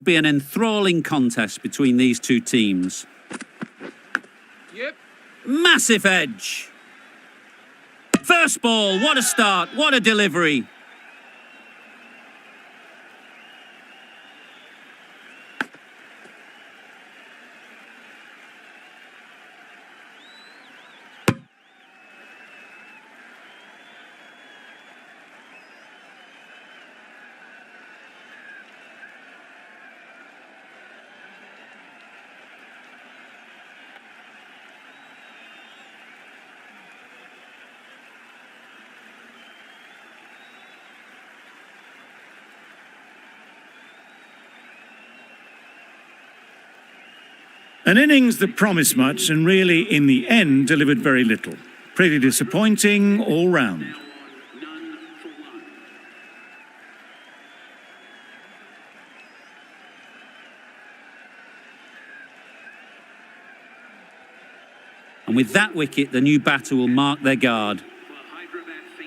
Be an enthralling contest between these two teams. Yep. Massive edge. First ball, what a start, what a delivery. An innings that promised much and really, in the end, delivered very little. Pretty disappointing all round. And with that wicket, the new batter will mark their guard.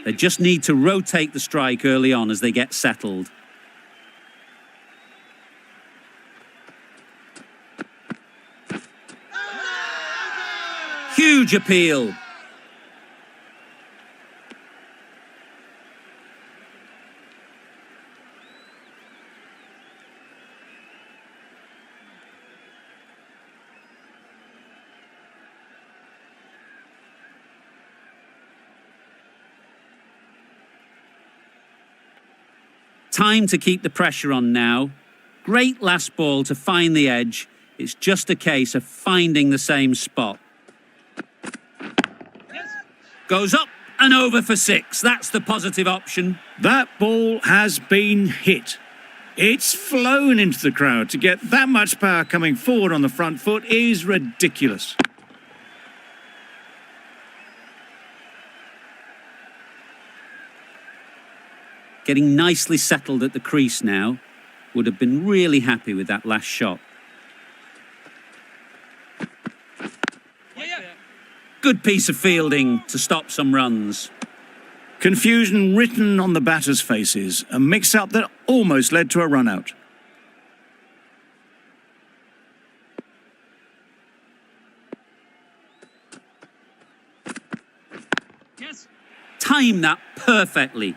They just need to rotate the strike early on as they get settled. Huge appeal. Time to keep the pressure on now. Great last ball to find the edge. It's just a case of finding the same spot. Goes up and over for 6. That's the positive option. That ball has been hit. It's flown into the crowd. To get that much power coming forward on the front foot is ridiculous. Getting nicely settled at the crease now. Would have been really happy with that last shot. Good piece of fielding to stop some runs. Confusion written on the batters' faces. A mix-up that almost led to a run-out. Yes. Timed that perfectly.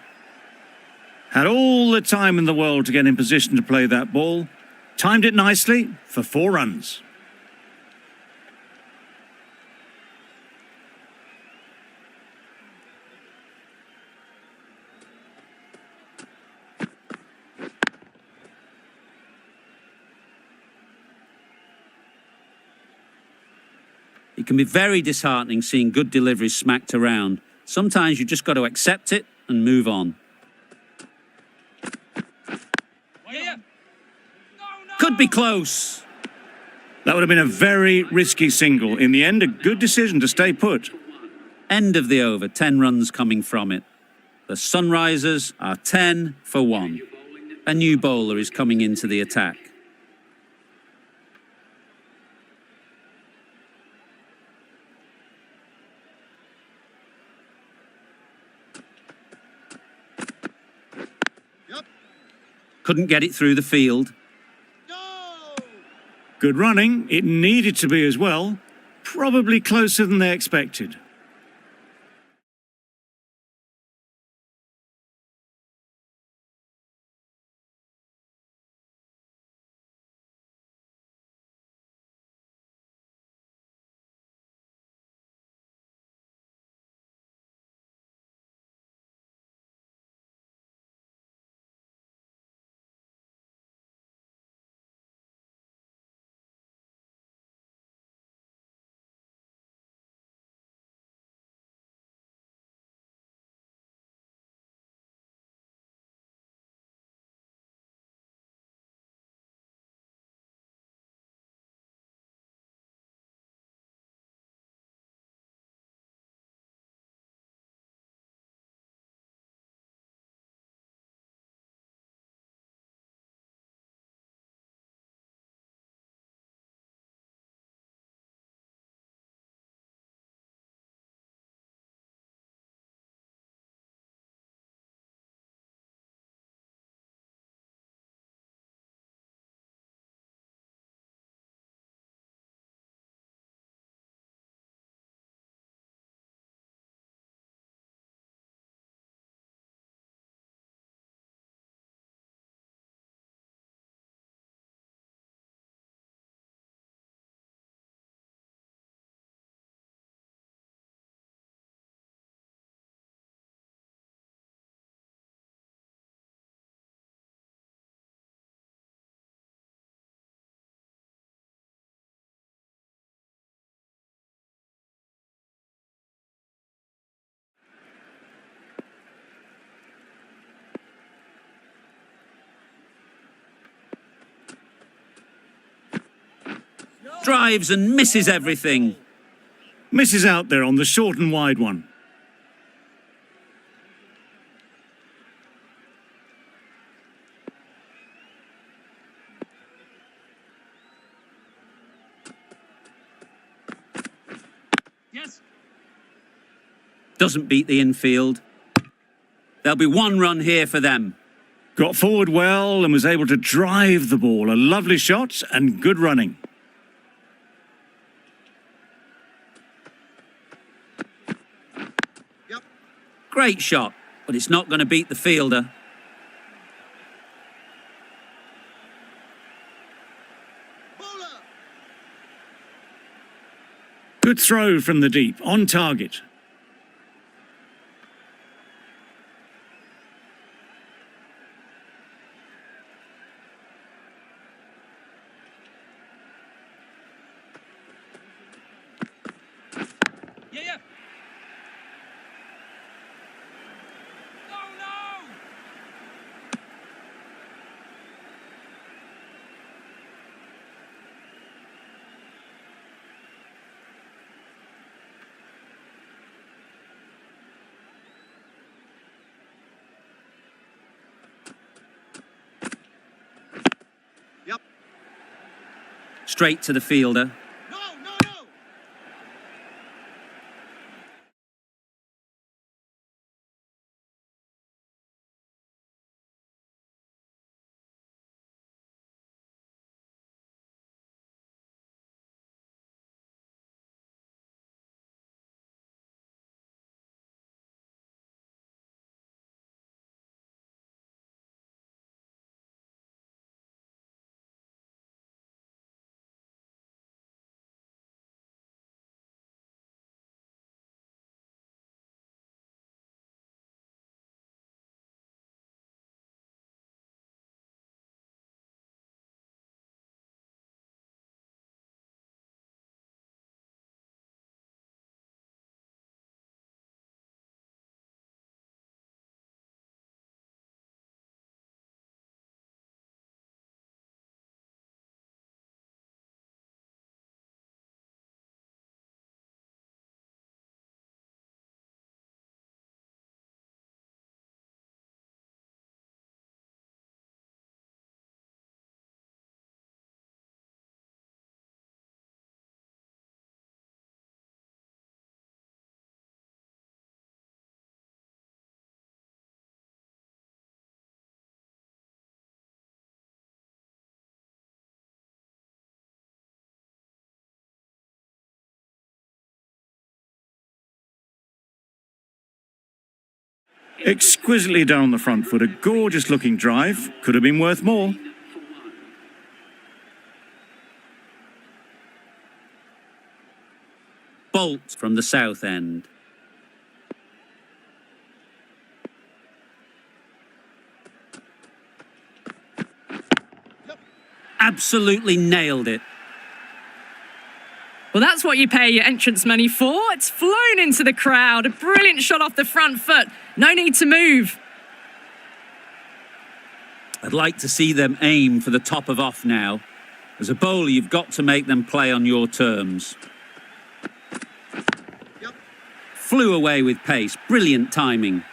Had all the time in the world to get in position to play that ball. Timed it nicely for 4 runs. It can be very disheartening seeing good deliveries smacked around. Sometimes you just got to accept it and move on. Could be close. That would have been a very risky single. In the end, a good decision to stay put. End of the over, 10 runs coming from it. The Sunrisers are 10 for 1. A new bowler is coming into the attack. Couldn't get it through the field. Good running. It needed to be as well. Probably closer than they expected. Drives and misses everything. Misses out there on the short and wide one. Yes. Doesn't beat the infield. There'll be one run here for them. Got forward well and was able to drive the ball. A lovely shot and good running. Yep. Great shot, but it's not going to beat the fielder. Bowler. Good throw from the deep, on target. Yeah, yeah. Oh, no. Yep. Straight to the fielder. No, no, no. Exquisitely done on the front foot. A gorgeous looking drive. Could have been worth more. Bolt from the south end. Absolutely nailed it. Well, that's what you pay your entrance money for. It's flown into the crowd. A brilliant shot off the front foot. No need to move. I'd like to see them aim for the top of off now. As a bowler, you've got to make them play on your terms. Yep. Flew away with pace. Brilliant timing.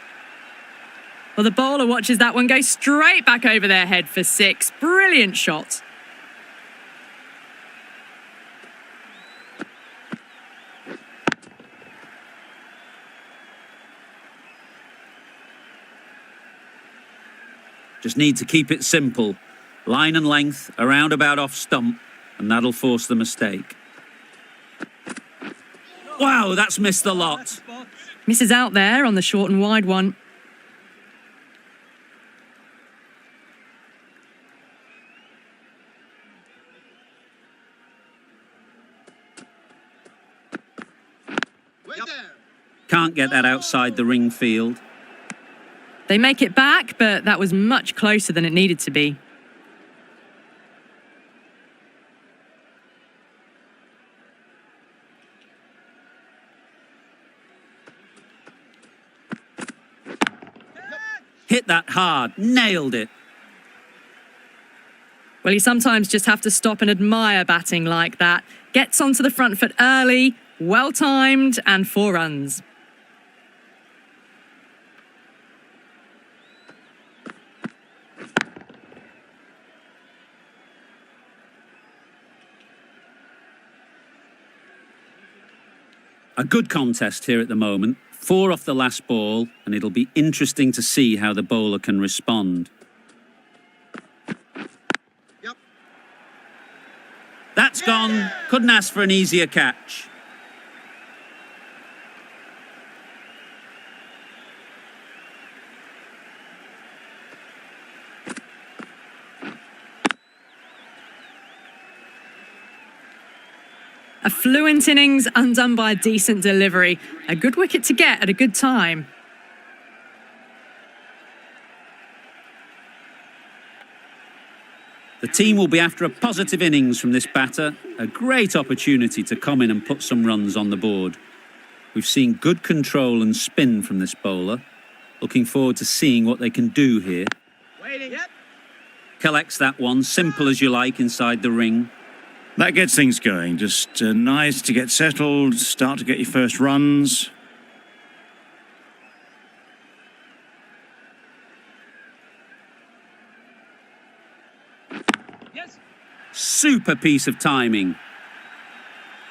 Well, the bowler watches that one go straight back over their head for 6. Brilliant shot. Just need to keep it simple. Line and length, around about off stump, and that'll force the mistake. Wow, that's missed the lot. Misses out there on the short and wide one. Wait there. Can't get that outside the ring field. They make it back, but that was much closer than it needed to be. Hit that hard, nailed it. Well, you sometimes just have to stop and admire batting like that. Gets onto the front foot early, well-timed, and 4 runs. A good contest here at the moment. 4 off the last ball, and it'll be interesting to see how the bowler can respond. Yep. That's gone. Couldn't ask for an easier catch. A fluent innings undone by a decent delivery. A good wicket to get at a good time. The team will be after a positive innings from this batter. A great opportunity to come in and put some runs on the board. We've seen good control and spin from this bowler. Looking forward to seeing what they can do here. Waiting. Yep. Collects that one, simple as you like, inside the ring. That gets things going. Just nice to get settled, start to get your first runs. Yes. Super piece of timing.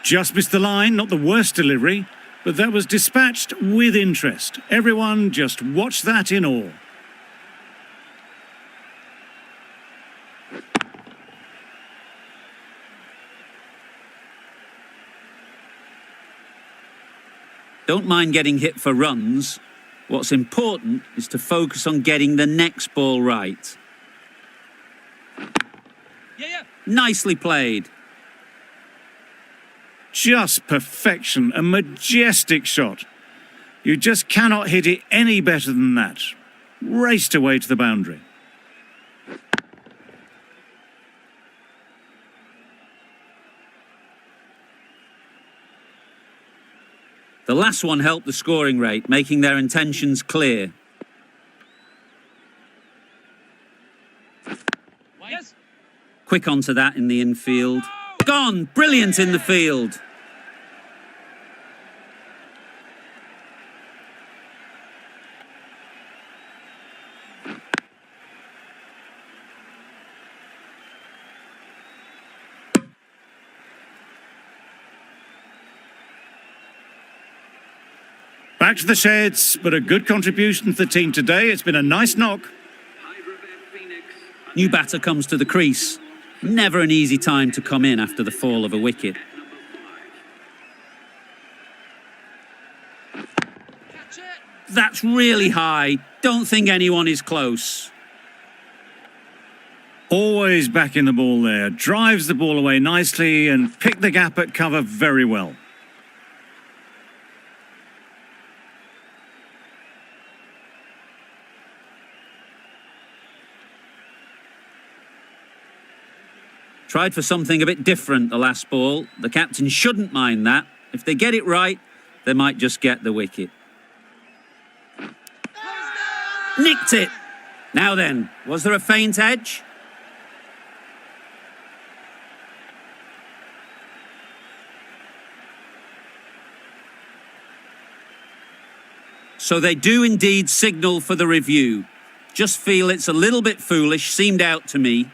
Just missed the line, not the worst delivery, but that was dispatched with interest. Everyone just watched that in awe. Don't mind getting hit for runs. What's important is to focus on getting the next ball right. Yeah. Nicely played. Just perfection, a majestic shot. You just cannot hit it any better than that. Raced away to the boundary. The last one helped the scoring rate, making their intentions clear. Yes. Quick onto that in the infield. Gone! Brilliant in the field. Back to the sheds, but a good contribution to the team today. It's been a nice knock. New batter comes to the crease. Never an easy time to come in after the fall of a wicket. Catch it. That's really high. Don't think anyone is close. Always back in the ball there. Drives the ball away nicely and picked the gap at cover very well. Tried for something a bit different the last ball. The captain shouldn't mind that. If they get it right, they might just get the wicket. Nicked it. Now then, was there a faint edge? So they do indeed signal for the review. Just feel it's a little bit foolish, seemed out to me.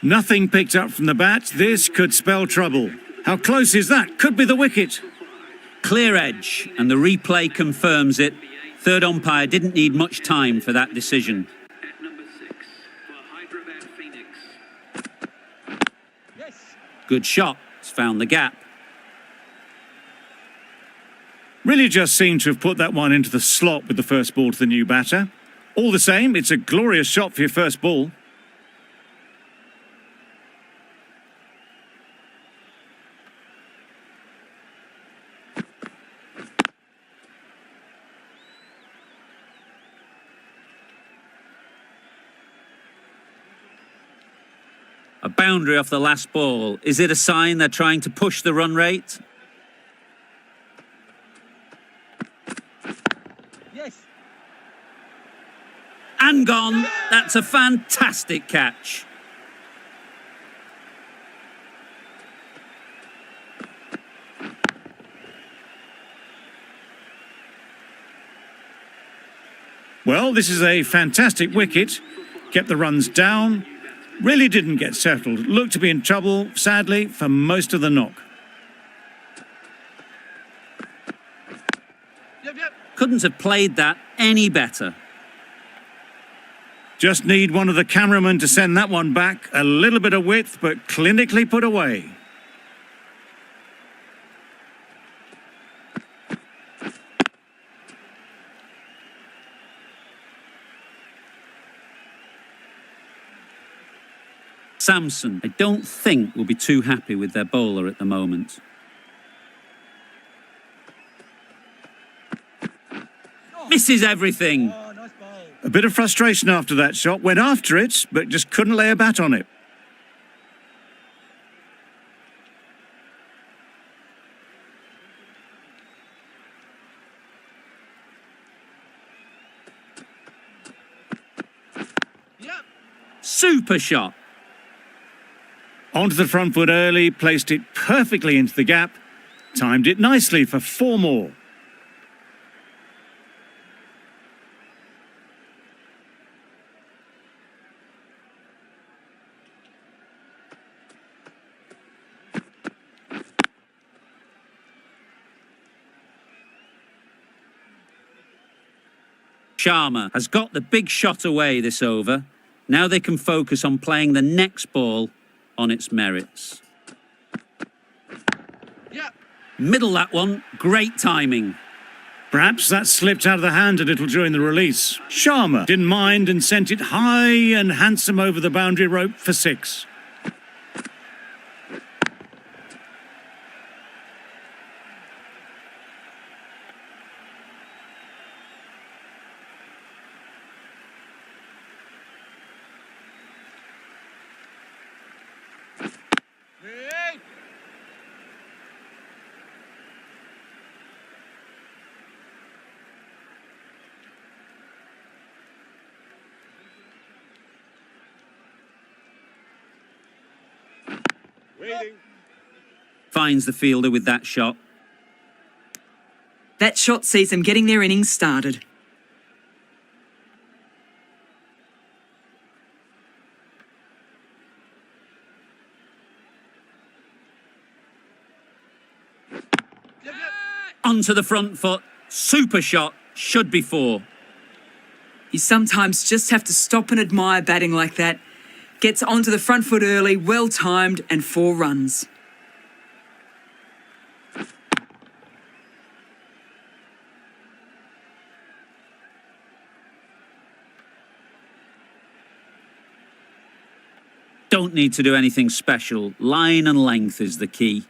Nothing picked up from the bat. This could spell trouble. How close is that? Could be the wicket. Clear edge, and the replay confirms it. Third umpire didn't need much time for that decision. At number 6 for Hyderabad Phoenix. Yes. Good shot. It's found the gap. Really just seemed to have put that one into the slot with the first ball to the new batter. All the same, it's a glorious shot for your first ball. A boundary off the last ball. Is it a sign they're trying to push the run rate? Yes. And gone. That's a fantastic catch. Well, this is a fantastic wicket. Kept the runs down. Really didn't get settled. Looked to be in trouble, sadly, for most of the knock. Yep, yep. Couldn't have played that any better. Just need one of the cameramen to send that one back. A little bit of width, but clinically put away. Samson, I don't think, will be too happy with their bowler at the moment. Misses everything. Oh, nice ball. A bit of frustration after that shot. Went after it, but just couldn't lay a bat on it. Yep. Super shot. Onto the front foot early, placed it perfectly into the gap. Timed it nicely for 4 more. Sharma has got the big shot away this over. Now they can focus on playing the next ball on its merits. Yep. Middle that one, great timing. Perhaps that slipped out of the hand a little during the release. Sharma didn't mind and sent it high and handsome over the boundary rope for 6. Hey. Waiting. Finds the fielder with that shot. That shot sees them getting their innings started. Yep, yep. Onto the front foot. Super shot. Should be 4. You sometimes just have to stop and admire batting like that. Gets onto the front foot early, well timed, and 4 runs. Don't need to do anything special. Line and length is the key.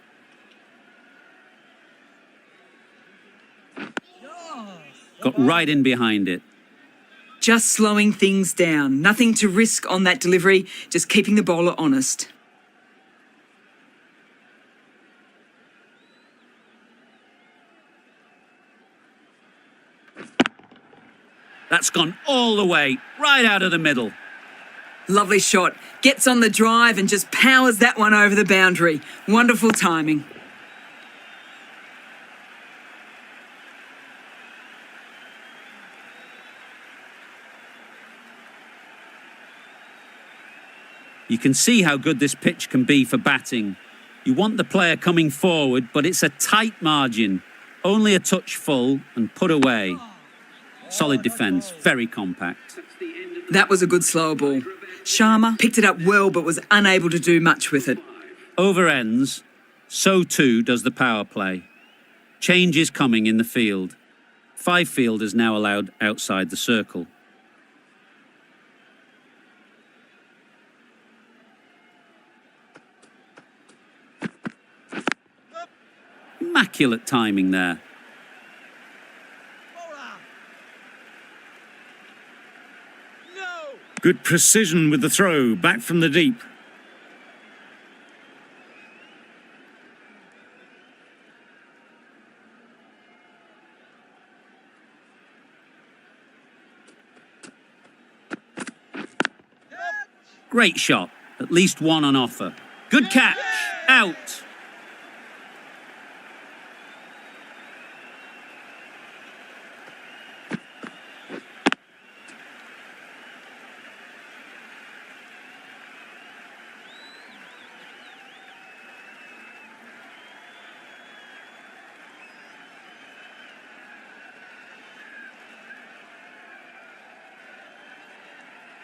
Got right in behind it. Just slowing things down. Nothing to risk on that delivery, just keeping the bowler honest. That's gone all the way, right out of the middle. Lovely shot. Gets on the drive and just powers that one over the boundary. Wonderful timing. You can see how good this pitch can be for batting. You want the player coming forward, but it's a tight margin. Only a touch full and put away. Solid defence, very compact. That was a good slower ball. Sharma picked it up well but was unable to do much with it. Over ends, so too does the power play. Change is coming in the field. 5 fielders now allowed outside the circle. Immaculate timing there. Bowler. No. Good precision with the throw, back from the deep. Great shot. At least one on offer. Good catch. Out.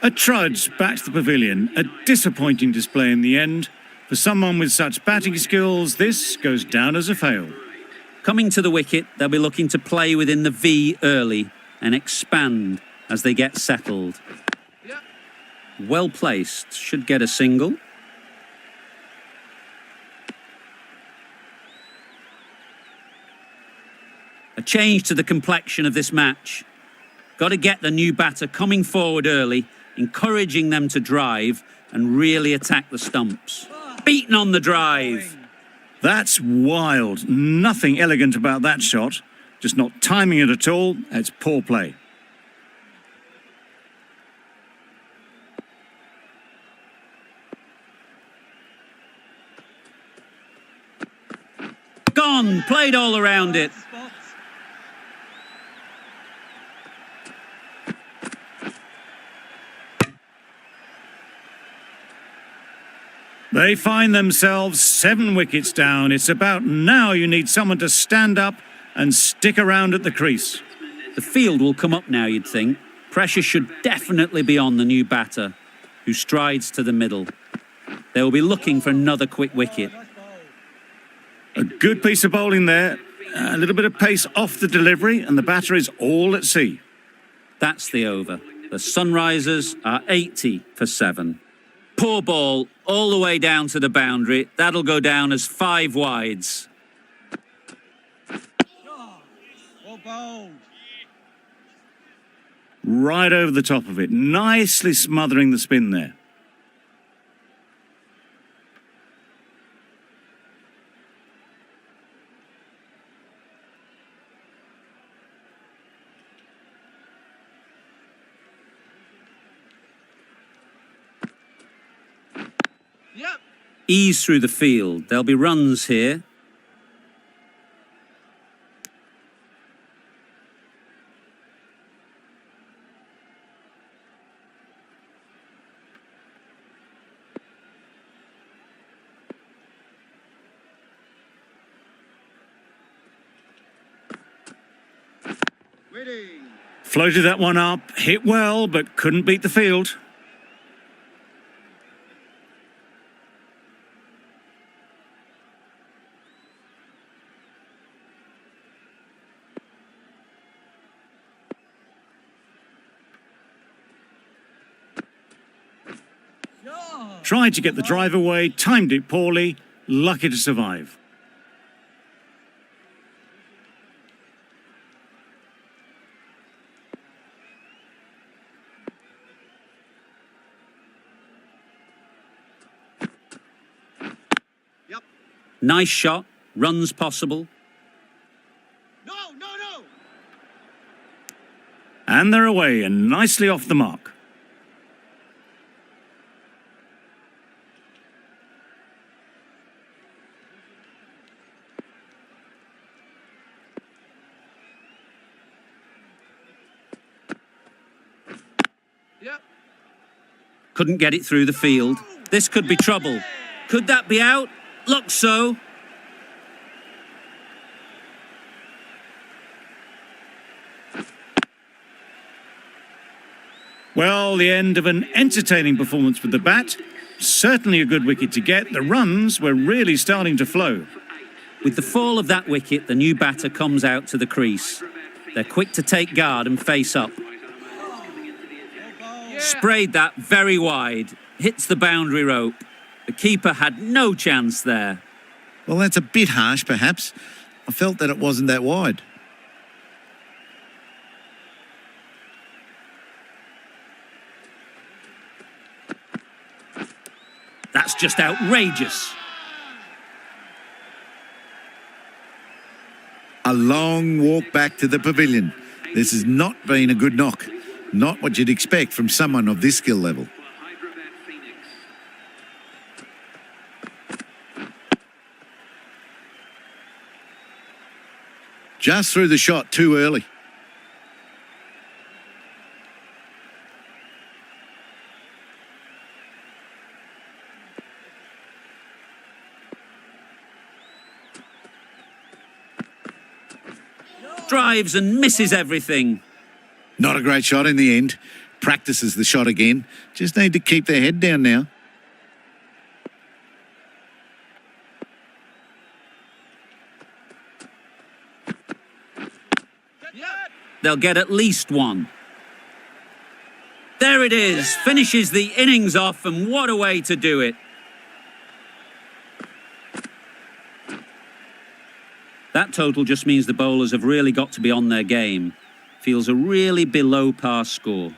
A trudge back to the pavilion. A disappointing display in the end. For someone with such batting skills, this goes down as a fail. Coming to the wicket, they'll be looking to play within the V early and expand as they get settled. Yep. Well placed. Should get a single. A change to the complexion of this match. Got to get the new batter coming forward early, encouraging them to drive and really attack the stumps. Beaten on the drive. That's wild. Nothing elegant about that shot. Just not timing it at all. It's poor play. Gone. Played all around it. Spots. They find themselves 7 wickets down. It's about now you need someone to stand up and stick around at the crease. The field will come up now, you'd think. Pressure should definitely be on the new batter, who strides to the middle. They will be looking for another quick wicket. Nice bowl. A good piece of bowling there. A little bit of pace off the delivery, and the batter is all at sea. That's the over. The Sunrisers are 80 for 7. Poor ball all the way down to the boundary. That'll go down as 5 wides. Well bowled. Right over the top of it, nicely smothering the spin there. Yep. Ease through the field. There'll be runs here. Ready. Floated that one up, hit well, but couldn't beat the field. Tried to get the drive away, timed it poorly, lucky to survive. Yep. Nice shot. Runs possible. No, no, no. And they're away and nicely off the mark. Yep. Couldn't get it through the field. This could be trouble. Could that be out? Looks so. Well, the end of an entertaining performance with the bat. Certainly a good wicket to get. The runs were really starting to flow. With the fall of that wicket, the new batter comes out to the crease. They're quick to take guard and face up. Sprayed that very wide. Hits the boundary rope. The keeper had no chance there. Well, that's a bit harsh, perhaps. I felt that it wasn't that wide. That's just outrageous. A long walk back to the pavilion. This has not been a good knock. Not what you'd expect from someone of this skill level. For Hyderabad Phoenix. Just threw the shot too early. Drives and misses everything. Not a great shot in the end. Practices the shot again. Just need to keep their head down now. They'll get at least one. There it is. Finishes the innings off, and what a way to do it. That total just means the bowlers have really got to be on their game. Feels a really below par score.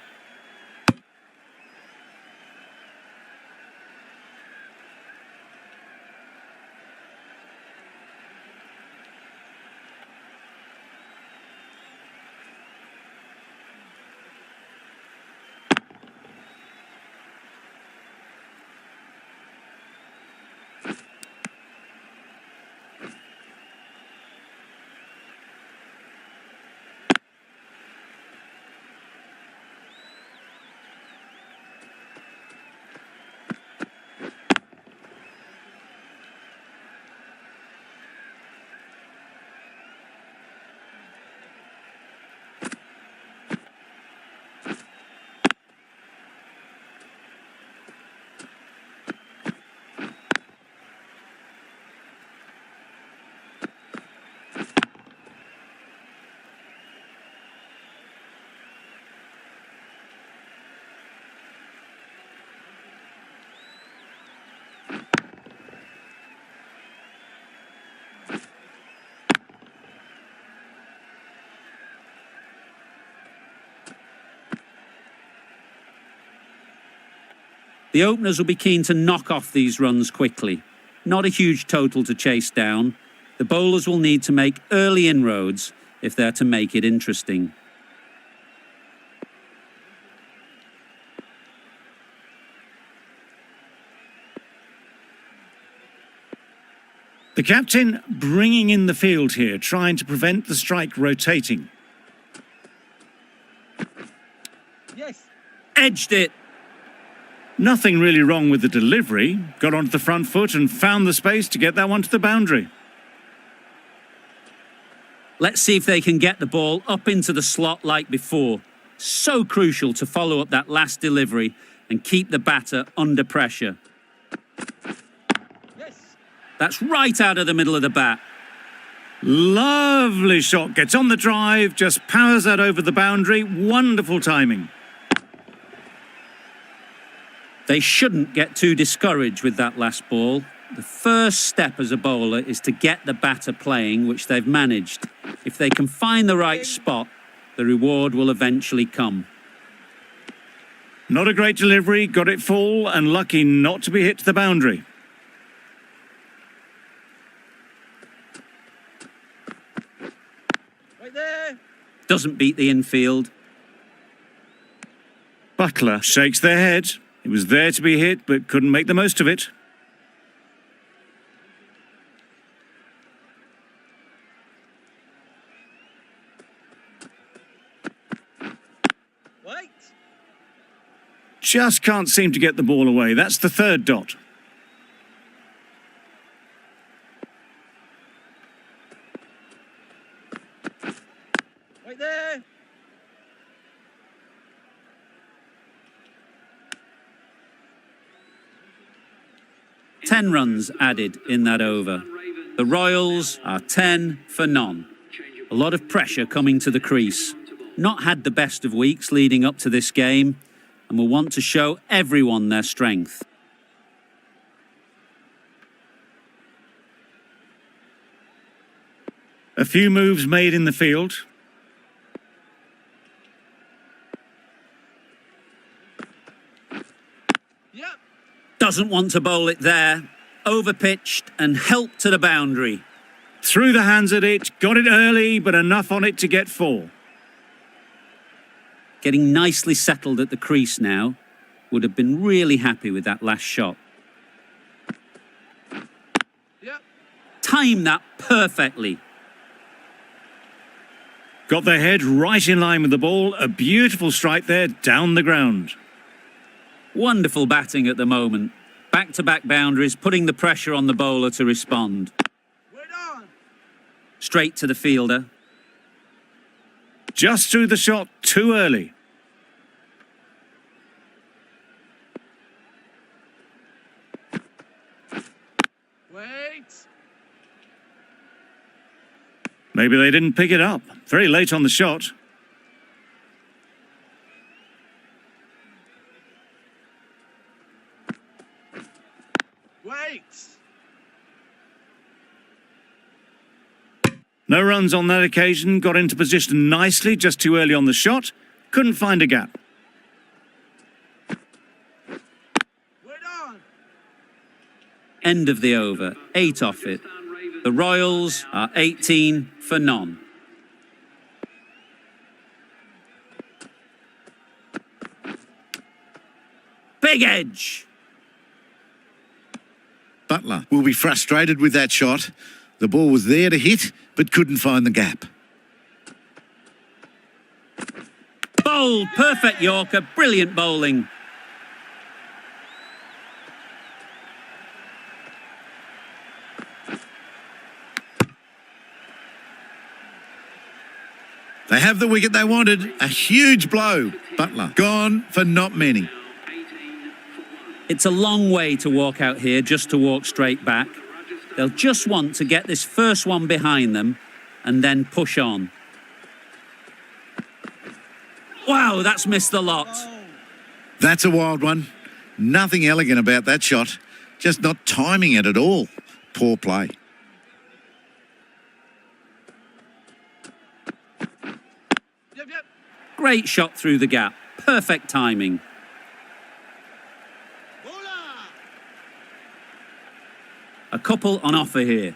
The openers will be keen to knock off these runs quickly. Not a huge total to chase down. The bowlers will need to make early inroads if they're to make it interesting. The captain bringing in the field here, trying to prevent the strike rotating. Yes. Edged it. Nothing really wrong with the delivery. Got onto the front foot and found the space to get that one to the boundary. Let's see if they can get the ball up into the slot like before. So crucial to follow up that last delivery and keep the batter under pressure. Yes. That's right out of the middle of the bat. Lovely shot. Gets on the drive, just powers that over the boundary. Wonderful timing. They shouldn't get too discouraged with that last ball. The first step as a bowler is to get the batter playing, which they've managed. If they can find the right spot, the reward will eventually come. Not a great delivery, got it full and lucky not to be hit to the boundary. Right there. Doesn't beat the infield. Butler shakes their head. It was there to be hit, but couldn't make the most of it. Wait. Just can't seem to get the ball away. That's the third dot. Right there. Ten runs added in that over. The Royals are 10 for none. A lot of pressure coming to the crease. Not had the best of weeks leading up to this game and will want to show everyone their strength. A few moves made in the field. Yep. Doesn't want to bowl it there. Overpitched and helped to the boundary. Threw the hands at it, got it early, but enough on it to get 4. Getting nicely settled at the crease now. Would have been really happy with that last shot. Yep. Timed that perfectly. Got their head right in line with the ball. A beautiful strike there down the ground. Wonderful batting at the moment. Back-to-back boundaries, putting the pressure on the bowler to respond. Wait on. Straight to the fielder. Just threw the shot too early. Wait. Maybe they didn't pick it up. Very late on the shot. Wait. No runs on that occasion. Got into position nicely, just too early on the shot. Couldn't find a gap. Wait on. End of the over. 8 off it. The Royals are 18 for none. Big edge. Butler will be frustrated with that shot. The ball was there to hit, but couldn't find the gap. Bowled. Perfect Yorker. Brilliant bowling. They have the wicket they wanted. A huge blow. Butler gone for not many. It's a long way to walk out here just to walk straight back. They'll just want to get this first one behind them and then push on. Wow, that's missed the lot. That's a wild one. Nothing elegant about that shot. Just not timing it at all. Poor play. Yep, yep. Great shot through the gap. Perfect timing. A couple on offer here.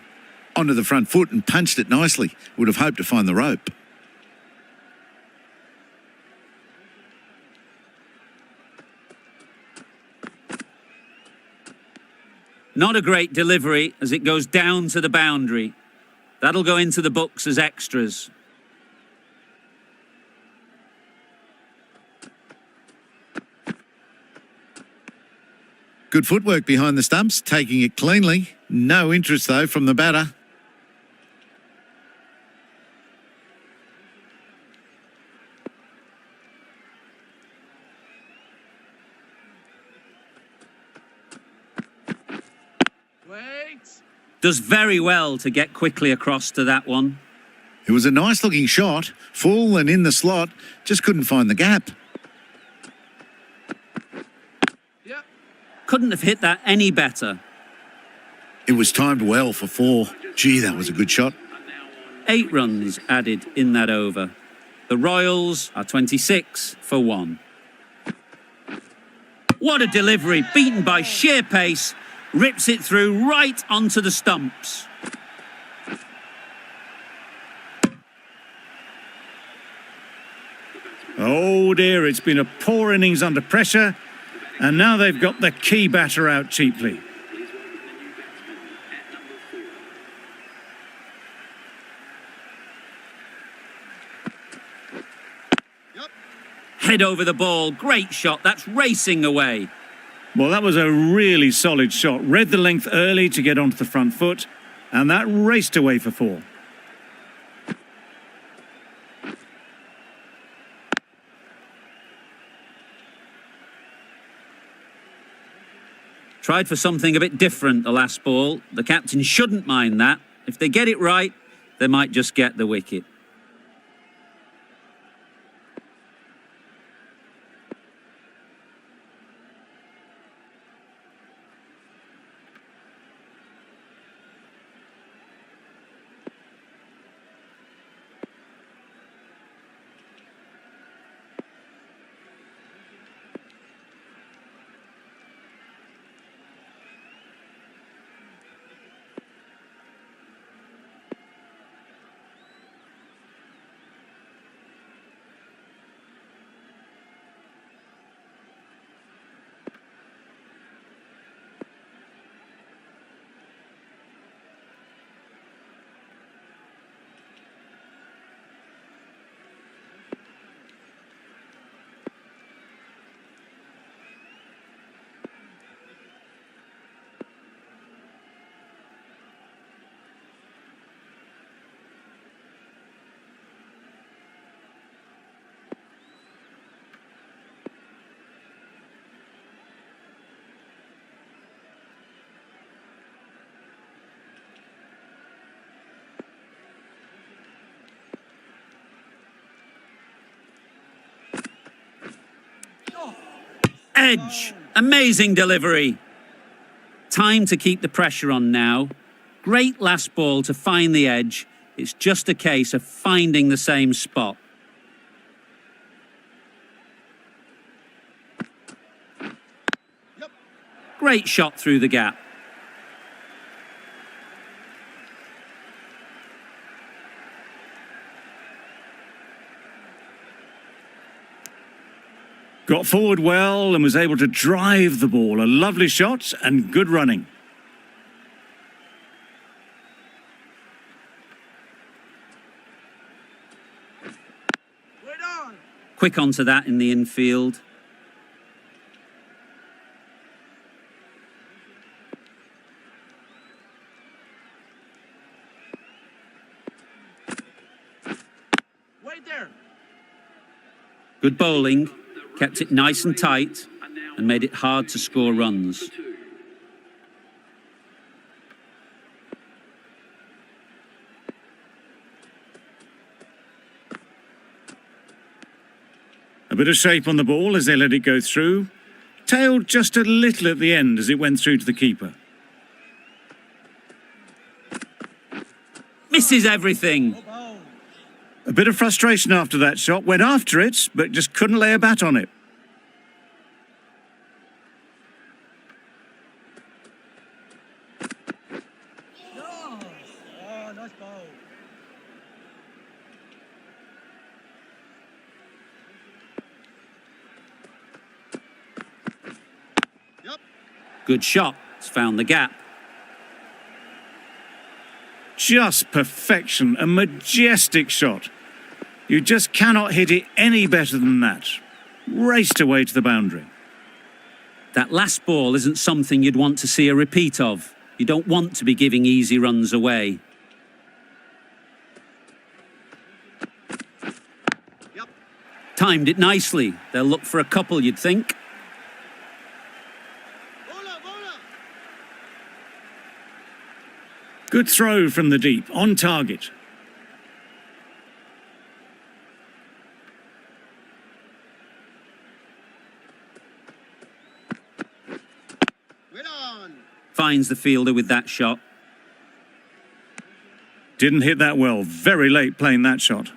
Onto the front foot and punched it nicely. Would have hoped to find the rope. Not a great delivery as it goes down to the boundary. That'll go into the books as extras. Good footwork behind the stumps, taking it cleanly. No interest, though, from the batter. Wait. Does very well to get quickly across to that one. It was a nice-looking shot, full and in the slot. Just couldn't find the gap. Yep. Couldn't have hit that any better. It was timed well for 4. Gee, that was a good shot. 8 runs added in that over. The Royals are 26 for 1. What a delivery, beaten by sheer pace, rips it through right onto the stumps. Oh dear, it's been a poor innings under pressure, and now they've got the key batter out cheaply. Head over the ball, great shot, that's racing away. Well, that was a really solid shot. Read the length early to get onto the front foot, and that raced away for 4. Tried for something a bit different the last ball. The captain shouldn't mind that. If they get it right, they might just get the wicket. Edge. Amazing delivery. Time to keep the pressure on now. Great last ball to find the edge. It's just a case of finding the same spot. Great shot through the gap. Got forward well and was able to drive the ball. A lovely shot and good running. Wait on. Quick onto that in the infield. Wait there. Good bowling. Kept it nice and tight and made it hard to score runs. A bit of shape on the ball as they let it go through. Tailed just a little at the end as it went through to the keeper. Misses everything. A bit of frustration after that shot. Went after it, but just couldn't lay a bat on it. Oh, nice ball. Good shot. It's found the gap. Just perfection. A majestic shot. You just cannot hit it any better than that. Raced away to the boundary. That last ball isn't something you'd want to see a repeat of. You don't want to be giving easy runs away. Timed it nicely. They'll look for a couple, you'd think. Good throw from the deep, on target. Finds the fielder with that shot. Didn't hit that well. Very late playing that shot.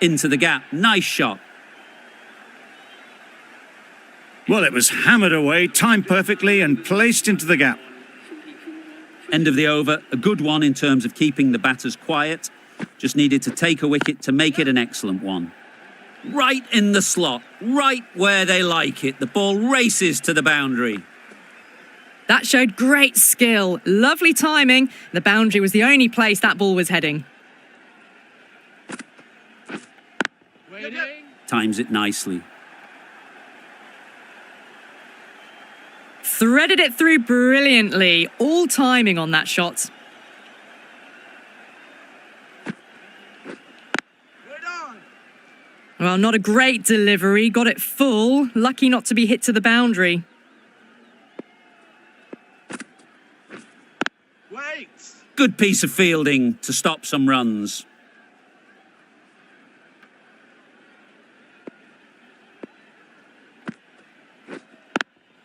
Into the gap. Nice shot. Well, it was hammered away, timed perfectly and placed into the gap. End of the over. A good one in terms of keeping the batters quiet. Just needed to take a wicket to make it an excellent one. Right in the slot. Right where they like it. The ball races to the boundary. That showed great skill. Lovely timing. The boundary was the only place that ball was heading. Waiting. Times it nicely. Threaded it through brilliantly. All timing on that shot. Wait on. Well, not a great delivery. Got it full. ball, lucky not to be hit to the boundary. Wait. Good piece of fielding to stop some runs.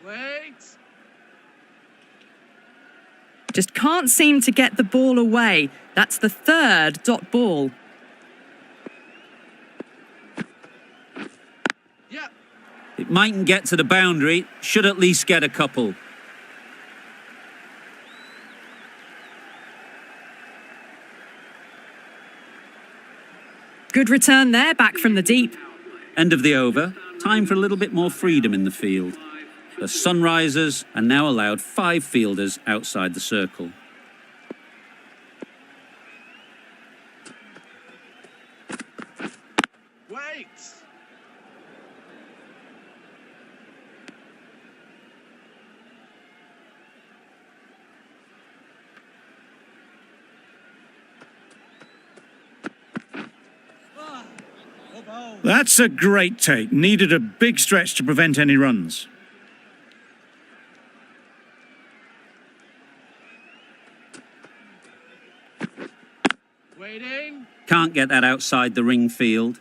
Wait. Just can't seem to get the ball away. That's the third dot ball. Yep. It mightn't get to the boundary, should at least get a couple. Good return there, back from the deep. End of the over. Time for a little bit more freedom in the field. The Sunrisers are now allowed 5 fielders outside the circle. Wait. Oh, ball. That's a great take. Needed a big stretch to prevent any runs. Waiting. Can't get that outside the ring field.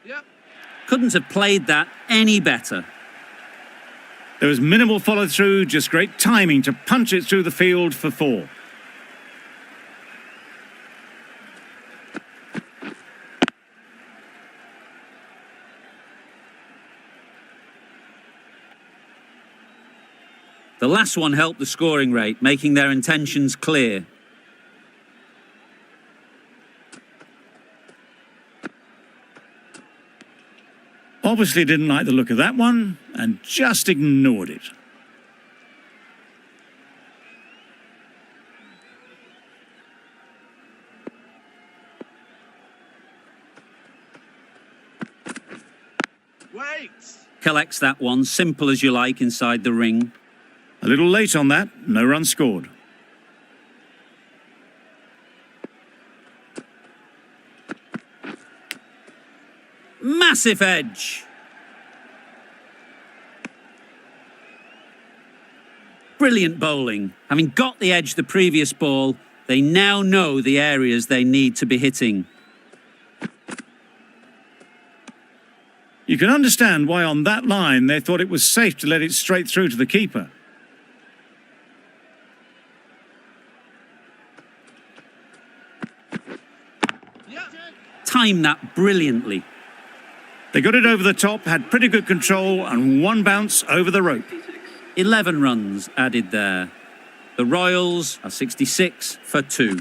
Yep. Couldn't have played that any better. There was minimal follow-through, just great timing to punch it through the field for 4. The last one helped the scoring rate, making their intentions clear. Obviously didn't like the look of that one and just ignored it. Wait. Collects that one, simple as you like, inside the ring. A little late on that, no run scored. Massive edge. Brilliant bowling. Having got the edge the previous ball, they now know the areas they need to be hitting. You can understand why on that line they thought it was safe to let it straight through to the keeper. Yep. Timed that brilliantly. They got it over the top, had pretty good control and one bounce over the rope. 11 runs added there. The Royals are 66 for 2.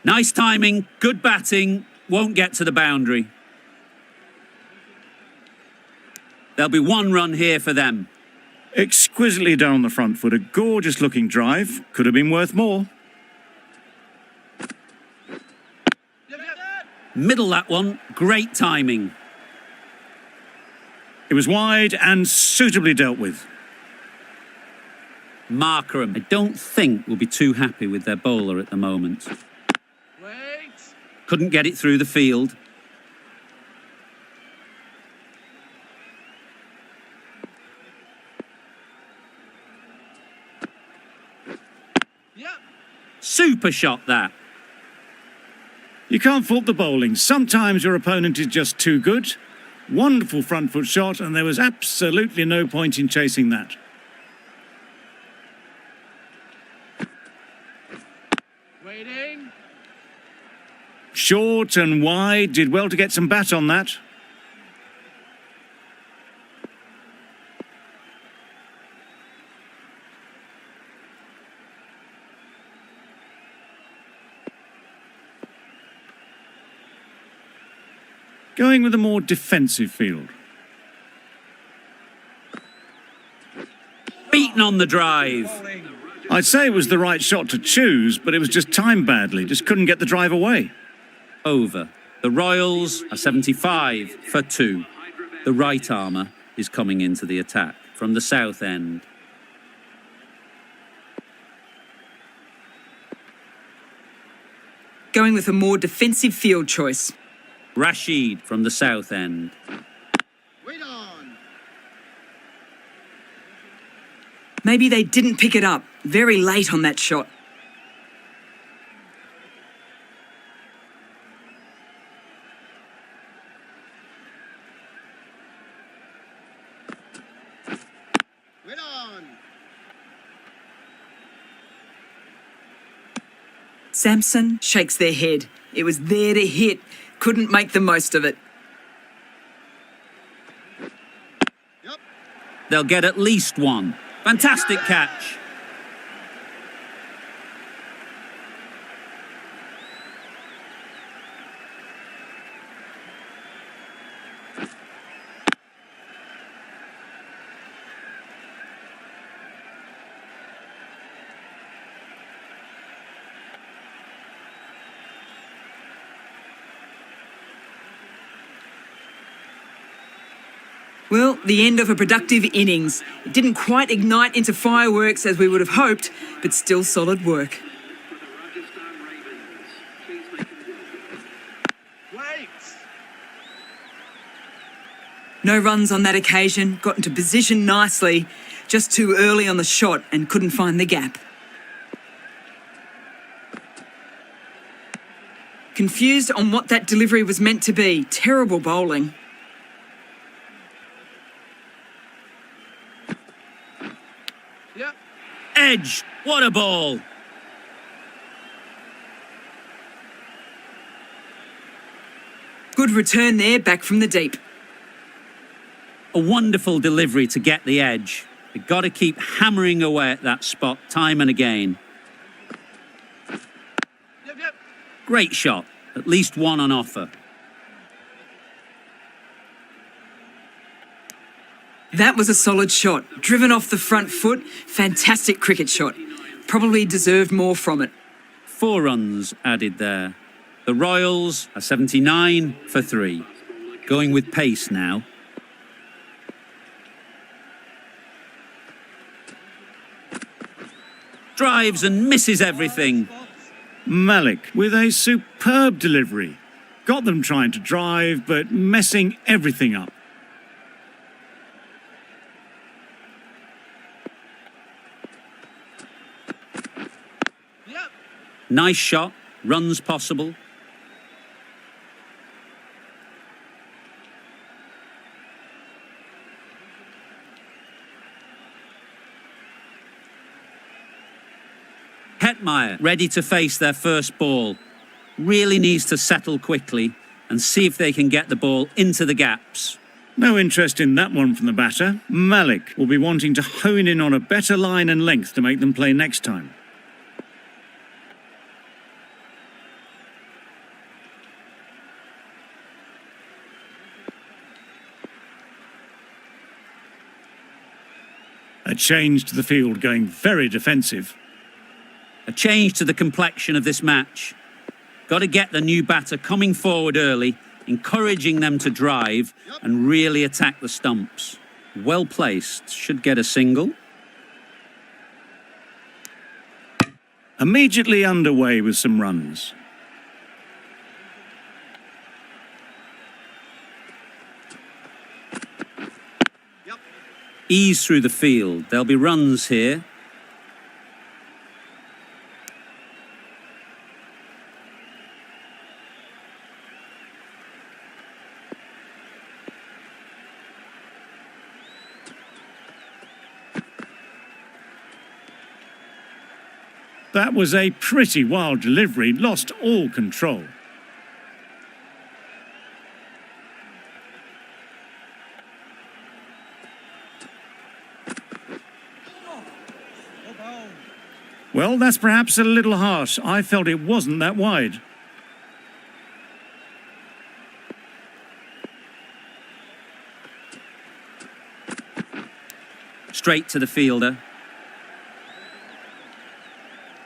Nice timing, good batting, won't get to the boundary. There'll be 1 run here for them. Exquisitely done on the front foot. A gorgeous looking drive. Could have been worth more. Yep, yep. Middle that one. Great timing. It was wide and suitably dealt with. Markram, I don't think will be too happy with their bowler at the moment. Wait. Couldn't get it through the field. Yep. Super shot that. You can't fault the bowling. Sometimes your opponent is just too good. Wonderful front foot shot, and there was absolutely no point in chasing that. Waiting. Short and wide, did well to get some bat on that. Going with a more defensive field. Beaten on the drive. Bowling. I'd say it was the right shot to choose, but it was just timed badly. Just couldn't get the drive away. Over. The Royals are 75 for 2. The right armour is coming into the attack from the south end. Going with a more defensive field choice. Rashid from the south end. Wait on. Maybe they didn't pick it up. Very late on that shot. Wait on. Samson shakes their head. It was there to hit. Couldn't make the most of it. Yep. They'll get at least one. Fantastic catch. Well, the end of a productive innings. It didn't quite ignite into fireworks as we would have hoped, but still solid work. For the Rajasthan Ravens, please make a Wait. No runs on that occasion, got into position nicely, just too early on the shot and couldn't find the gap. Confused on what that delivery was meant to be. Terrible bowling. Yep. Edge. What a ball. Good return there, back from the deep. A wonderful delivery to get the edge. They've got to keep hammering away at that spot time and again. Yep, yep. Great shot. At least one on offer. That was a solid shot. Driven off the front foot. Fantastic cricket shot. Probably deserved more from it. 4 runs added there. The Royals are 79 for 3. Going with pace now. Drives and misses everything. Malik with a superb delivery. Got them trying to drive, but messing everything up. Yep. Nice shot. Runs possible. Hetmeyer ready to face their first ball. Really needs to settle quickly and see if they can get the ball into the gaps. No interest in that one from the batter. Malik will be wanting to hone in on a better line and length to make them play next time. A change to the field, going very defensive. A change to the complexion of this match. Got to get the new batter coming forward early, encouraging them to drive and really attack the stumps. Well placed, should get a single. Immediately underway with some runs. Ease through the field. There'll be runs here. That was a pretty wild delivery, lost all control. Well, that's perhaps a little harsh. I felt it wasn't that wide. Straight to the fielder.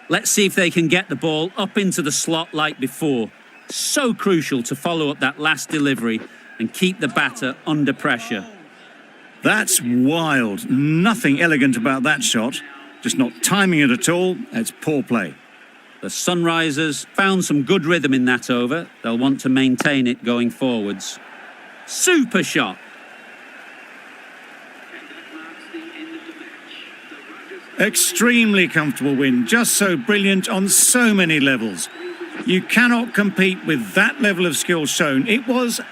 Let's see if they can get the ball up into the slot like before. So crucial to follow up that last delivery and keep the batter under pressure. That's wild. Nothing elegant about that shot. Just not timing it at all. It's poor play. The Sunrisers found some good rhythm in that over. They'll want to maintain it going forwards. Super shot. And that marks the end of the match. The Rajasthan Extremely comfortable win. Just so brilliant on so many levels. You cannot compete with that level of skill shown. It was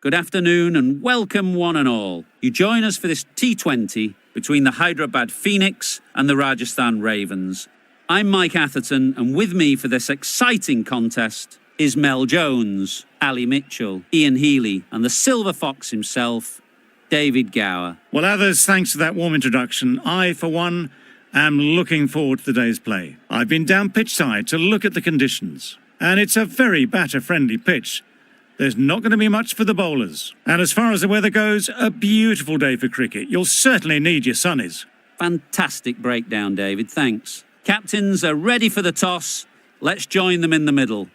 Good afternoon and welcome one and all. You join us for this T20 between the Hyderabad Phoenix and the Rajasthan Ravens. I'm Mike Atherton, and with me for this exciting contest is Mel Jones, Ali Mitchell, Ian Healy and the Silver Fox himself, David Gower. well, others, thanks for that warm introduction. I, for one, am looking forward to the day's play. I've been down pitch side to look at the conditions, and it's a very batter-friendly pitch. There's not going to be much for the bowlers. And as far as the weather goes, a beautiful day for cricket. You'll certainly need your sunnies. Fantastic breakdown, David, thanks. Captains are ready for the toss. Let's join them in the middle.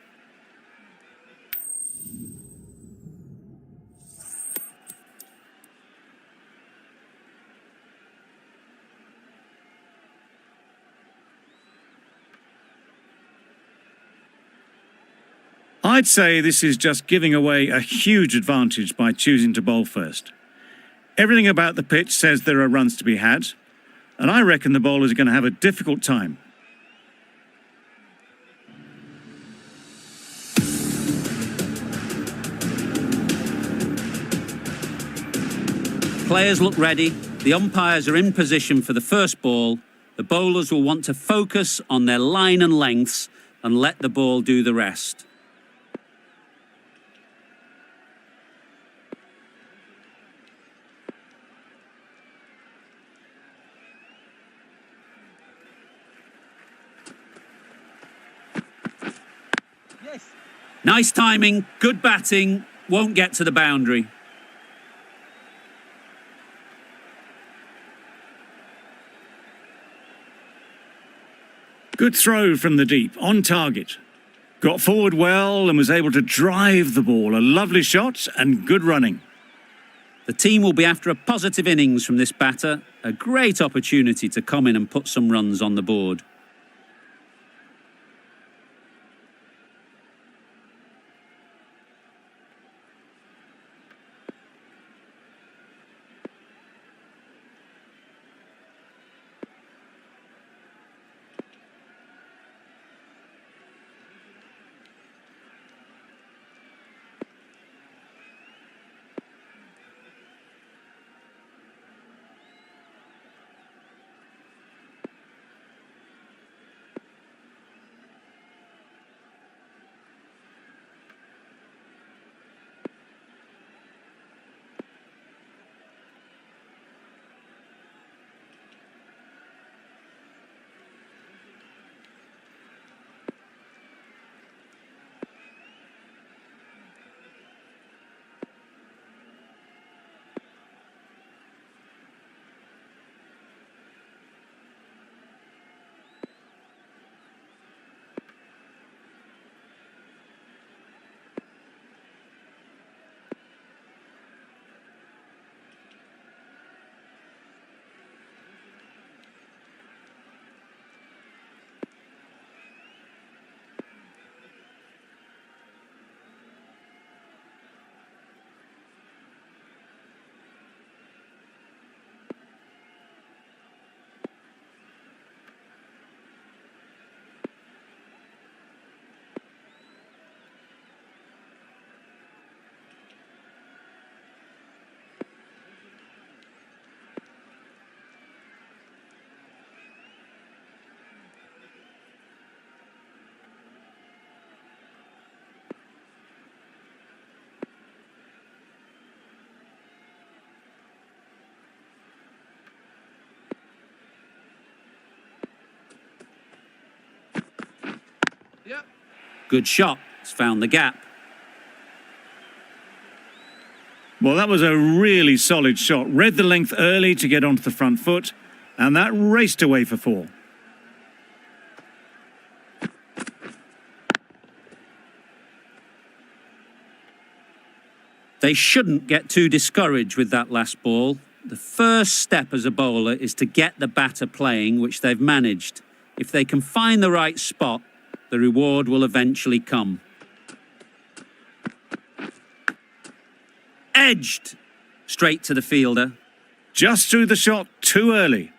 I'd say this is just giving away a huge advantage by choosing to bowl first. Everything about the pitch says there are runs to be had, and I reckon the bowlers are going to have a difficult time. Players look ready. The umpires are in position for the first ball. The bowlers will want to focus on their line and lengths and let the ball do the rest. Nice timing, good batting, won't get to the boundary. Good throw from the deep, on target. Got forward well and was able to drive the ball. A lovely shot and good running. The team will be after a positive innings from this batter. A great opportunity to come in and put some runs on the board. Yep. Good shot. It's found the gap. Well, that was a really solid shot. Read the length early to get onto the front foot, and that raced away for 4. They shouldn't get too discouraged with that last ball. The first step as a bowler is to get the batter playing, which they've managed. If they can find the right spot, the reward will eventually come. Edged straight to the fielder. Just threw the shot too early.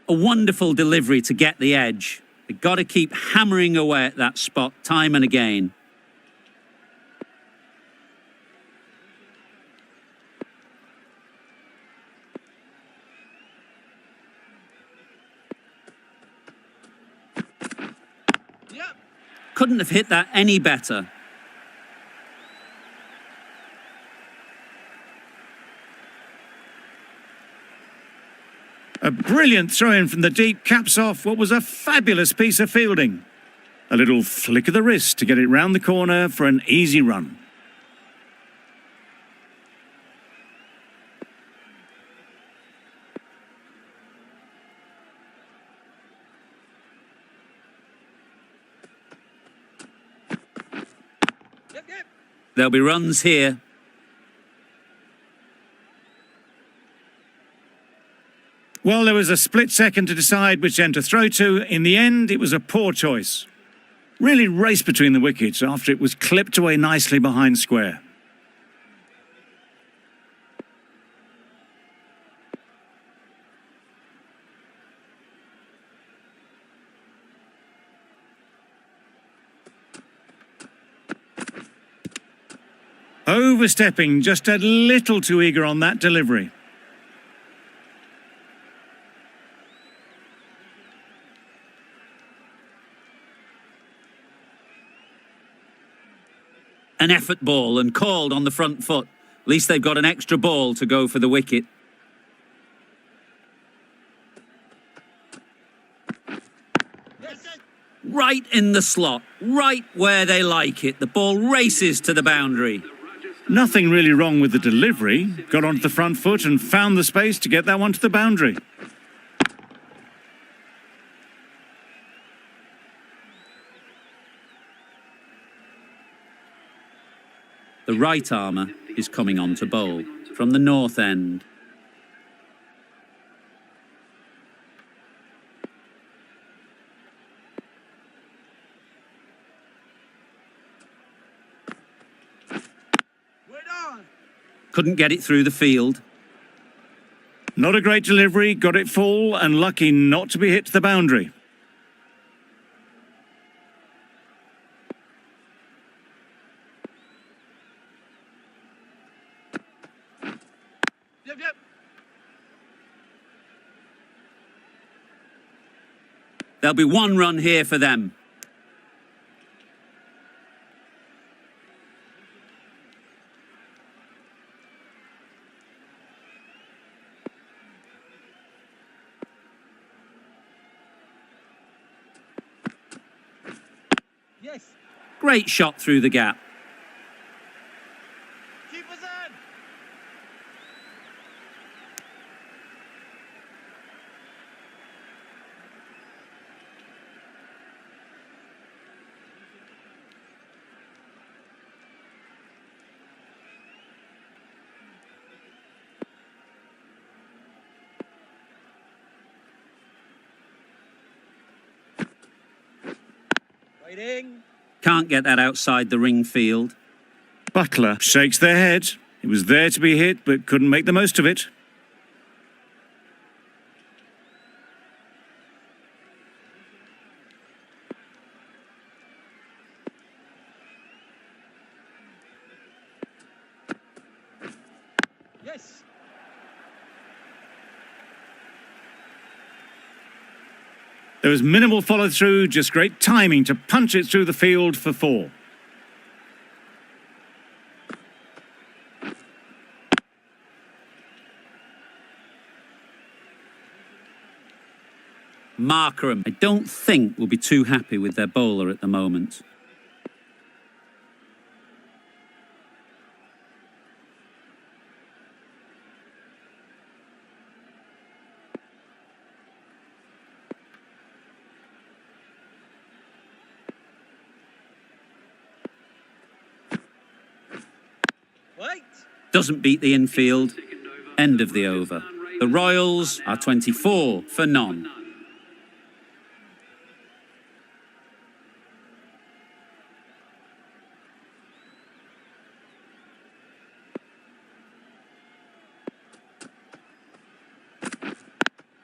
A wonderful delivery to get the edge. They've got to keep hammering away at that spot time and again. Yep. Couldn't have hit that any better. A brilliant throw-in from the deep caps off what was a fabulous piece of fielding. A little flick of the wrist to get it round the corner for an easy run. Yep. There'll be runs here. Well, there was a split second to decide which end to throw to. In the end, it was a poor choice. Really raced between the wickets after it was clipped away nicely behind square. Overstepping, just a little too eager on that delivery. An effort ball and called on the front foot. At least they've got an extra ball to go for the wicket. Right in the slot, right where they like it. The ball races to the boundary. The Rajasthan Nothing really wrong with the delivery. Got onto the front foot and found the space to get that one to the boundary. The right armour is coming on to bowl from the north end. Wait on. Couldn't get it through the field. Not a great delivery, got it full and lucky not to be hit to the boundary. Yep, yep. There'll be one run here for them. Yes. Great shot through the gap. Keep us in. Waiting. Can't get that outside the ring field. Butler shakes their head. It was there to be hit, but couldn't make the most of it. Yes. There was minimal follow-through, just great timing to punch it through the field for 4. Markram, I don't think, will be too happy with their bowler at the moment. Wait. Doesn't beat the infield. End of the over. The Royals are 24 for none.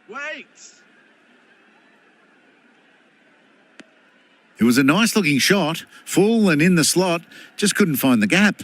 Wait. It was a nice looking shot, full and in the slot, just couldn't find the gap.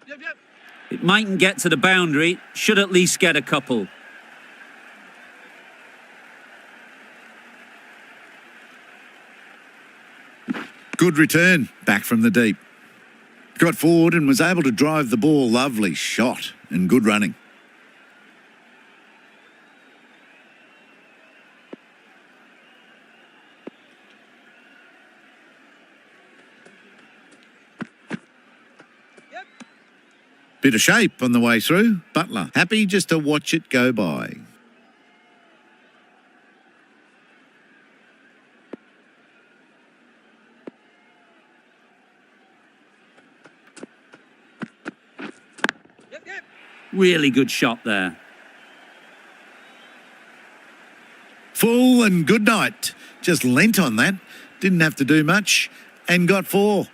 Yep, yep. It mightn't get to the boundary, should at least get a couple. Good return, back from the deep. Got forward and was able to drive the ball. Lovely shot and good running. Yep. Bit of shape on the way through. Butler happy just to watch it go by. Yep, yep. Really good shot there. Full and good night. Just lent on that. Didn't have to do much and got 4.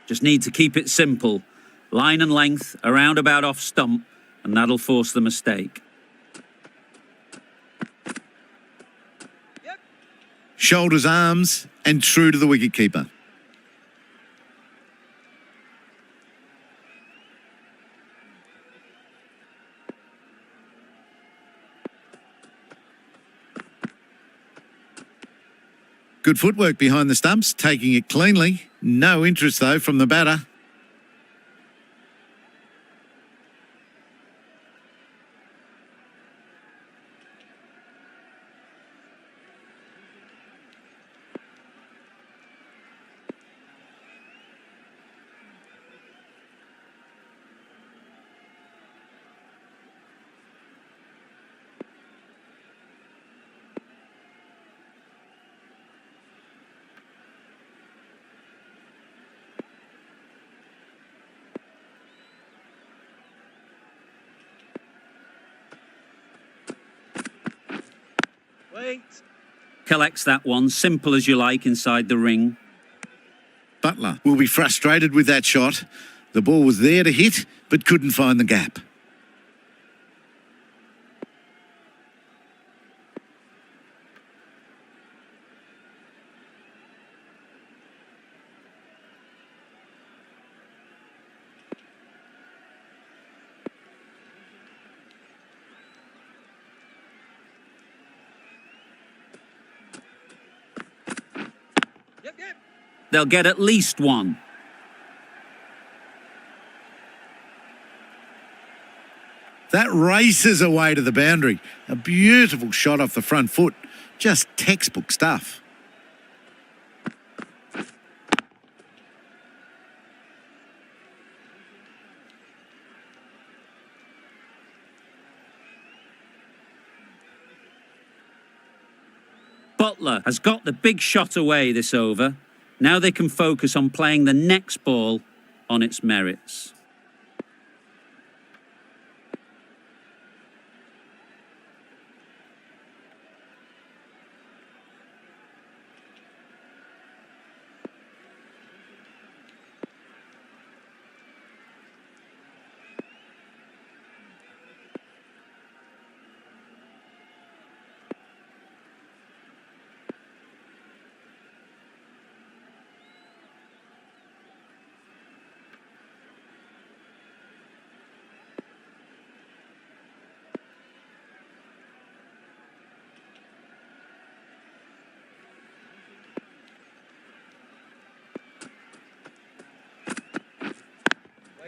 Just need to keep it simple. Line and length, around about off stump, and that'll force the mistake. Yep. Shoulders, arms and true to the wicketkeeper. Good footwork behind the stumps, taking it cleanly. No interest, though, from the batter. Wait. Collects that one, simple as you like, inside the ring. Butler will be frustrated with that shot. The ball was there to hit, but couldn't find the gap. Yep. They'll get at least 1. That races away to the boundary. A beautiful shot off the front foot. Just textbook stuff. Butler has got the big shot away this over. Now they can focus on playing the next ball on its merits.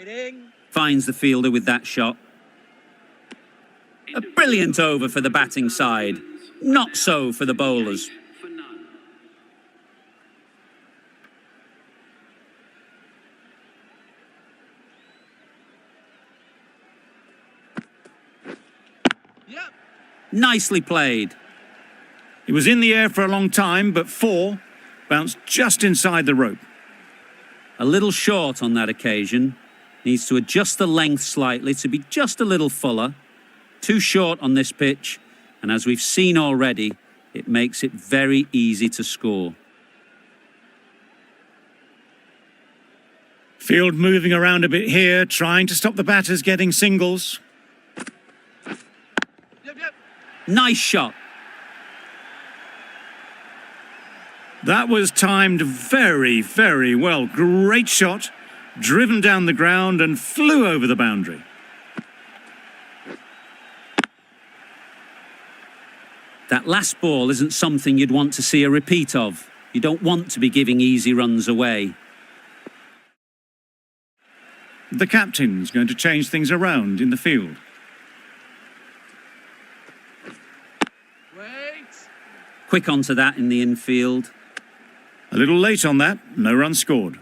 Waiting. Finds the fielder with that shot. A brilliant over for the batting side. Not so for the bowlers. For none. Yep. Nicely played. It was in the air for a long time, but 4 bounced just inside the rope. A little short on that occasion. Needs to adjust the length slightly to be just a little fuller. Too short on this pitch, and as we've seen already, it makes it very easy to score. Field moving around a bit here, trying to stop the batters getting singles. Yep. Nice shot. That was timed very, very well. Great shot, driven down the ground and flew over the boundary. That last ball isn't something you'd want to see a repeat of. You don't want to be giving easy runs away. The captain's going to change things around in the field. Wait. Quick onto that in the infield. A little late on that, no run scored.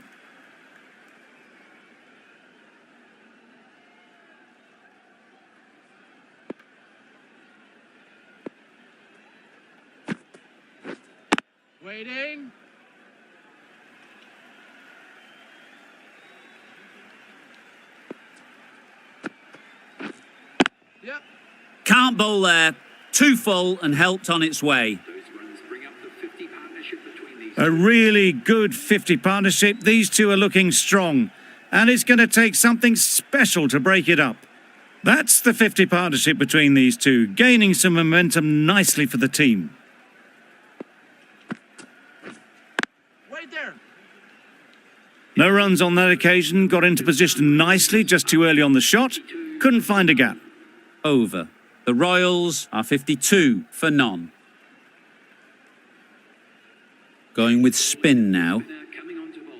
Waiting. Yep. Can't bowl there. Too full and helped on its way. Those runs bring up the 50 partnership between these A really good 50 partnership. These two are looking strong, and it's going to take something special to break it up. That's the 50 partnership between these two, gaining some momentum nicely for the team. Right there. No runs on that occasion, got into position nicely, just too early on the shot. Couldn't find a gap. Over. The Royals are 52 for none. Going with spin now. winner coming on to bowl.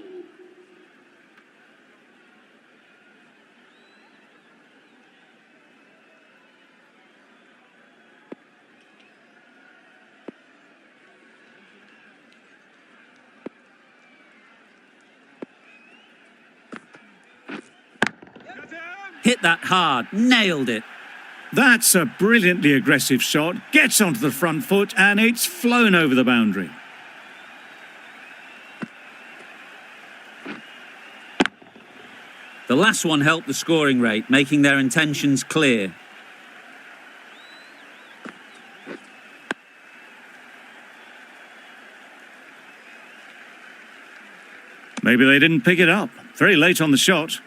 Hit that hard. Nailed it. That's a brilliantly aggressive shot, gets onto the front foot, and it's flown over the boundary. The last one helped the scoring rate, making their intentions clear. Maybe they didn't pick it up. Very late on the shot.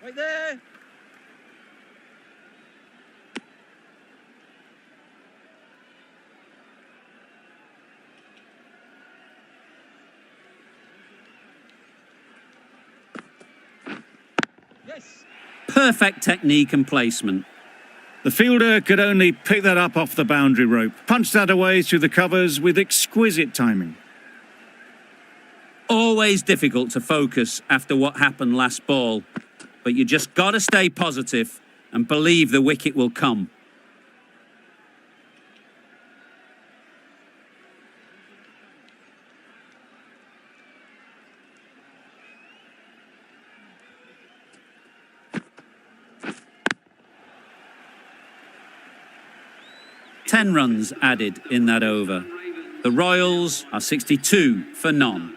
Right there. Yes. Perfect technique and placement. The fielder could only pick that up off the boundary rope. Punched that away through the covers with exquisite timing. Always difficult to focus after what happened last ball, but you just got to stay positive and believe the wicket will come. Ten runs added in that over. The Royals are 62 for none.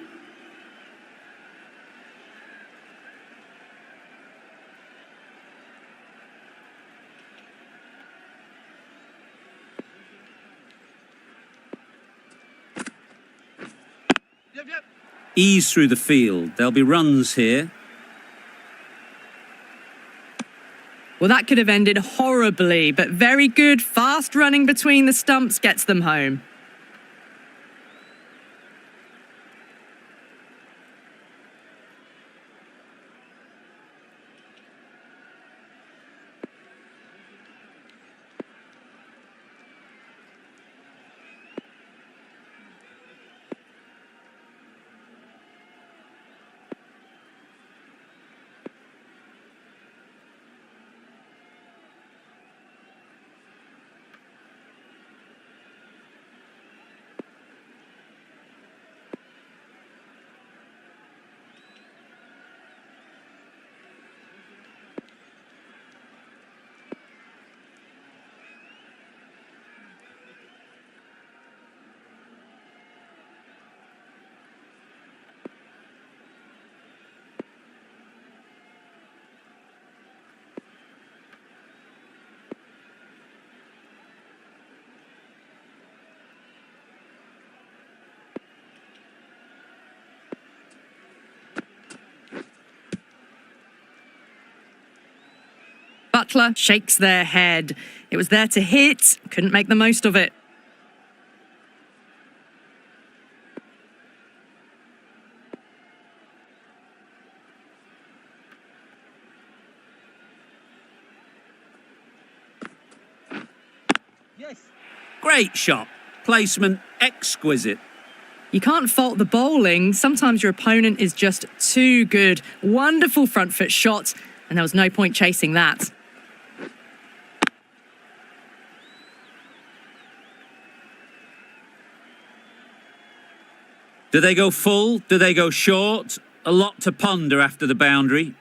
Yep, yep. Ease through the field. There'll be runs here. Well, that could have ended horribly, but very good, fast running between the stumps gets them home. Butler shakes their head. It was there to hit, couldn't make the most of it. Yes. Great shot. Placement exquisite. You can't fault the bowling. Sometimes your opponent is just too good. Wonderful front foot shot, and there was no point chasing that. Do they go full? Do they go short? A lot to ponder after the boundary.